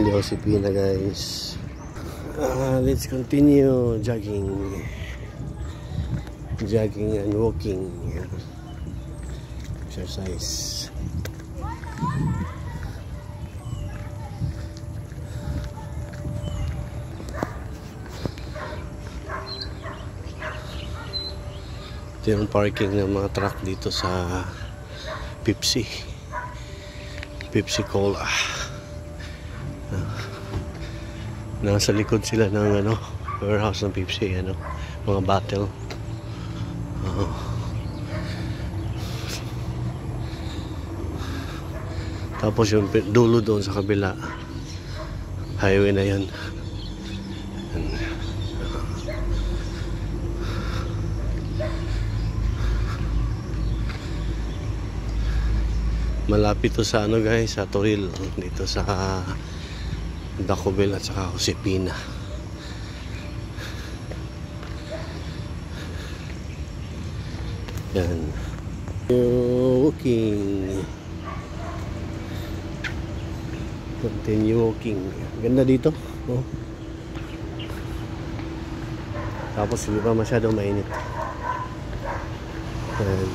in the Josefina, guys. Let's continue jogging and walking. Exercise. Ito yung parking ng mga truck dito sa Pepsi Cola. Nasa likod sila ng warehouse ng Pepsi, mga bottle. Tapos yung dulo doon sa kabila, highway na yan. Malapit to sa guys, sa Toril, dito sa Dacobel at saka Josefina. Yan. Walking. Continue walking. Ganda dito. Oh. Tapos hindi pa masyadong mainit. Yan.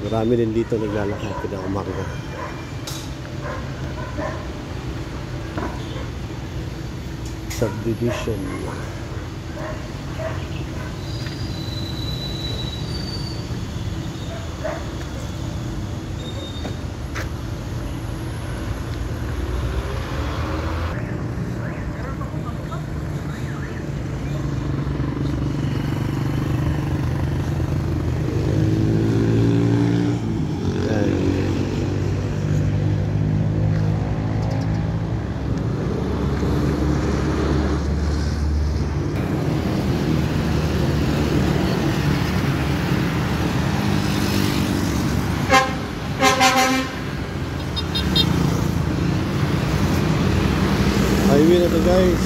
Marami din dito naglalakad kada umaga. Subdivision. Highway na to, guys.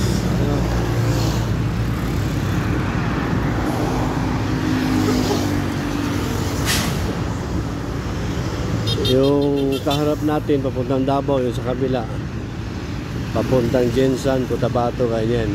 Yung kaharap natin papuntang Davao, yung sa kabila papuntang Jensan, Cotabato, ganyan.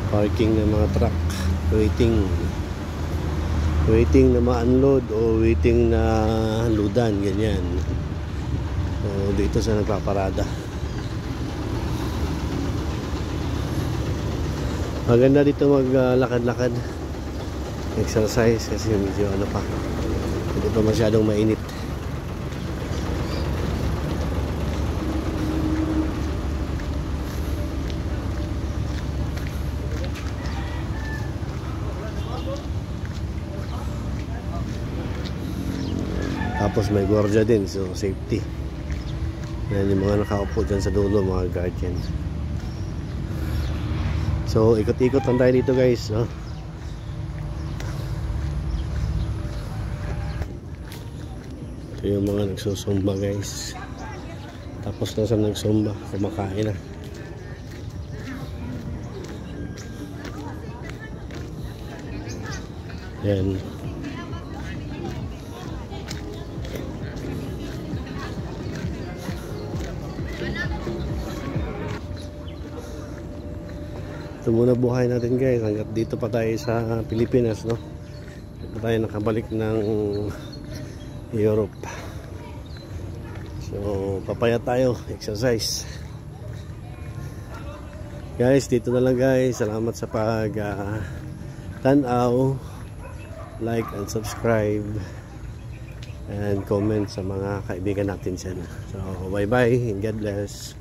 Parking ng mga truck, waiting na ma-unload o waiting na loadan, ganyan. So dito sa nagpaparada. Maganda dito maglakad-lakad, exercise, kasi medyo pa, hindi pa masyadong mainit. Tapos may gwardiya din, so safety. Yan yung mga nakaupo dyan sa dulo, mga guardian. So ikot-ikot lang tayo dito, guys, no? Ito yung mga nagsusumba, guys. Tapos na sa nagsumba, kumakain na. Yan. Ito muna buhay natin, guys, hanggat dito pa tayo sa Pilipinas, no? Dito tayo nakabalik ng Europe. So papaya tayo, exercise. Guys, dito na lang, guys. Salamat sa pag tanaw, like and subscribe and comment sa mga kaibigan natin dyan. So bye bye and God bless.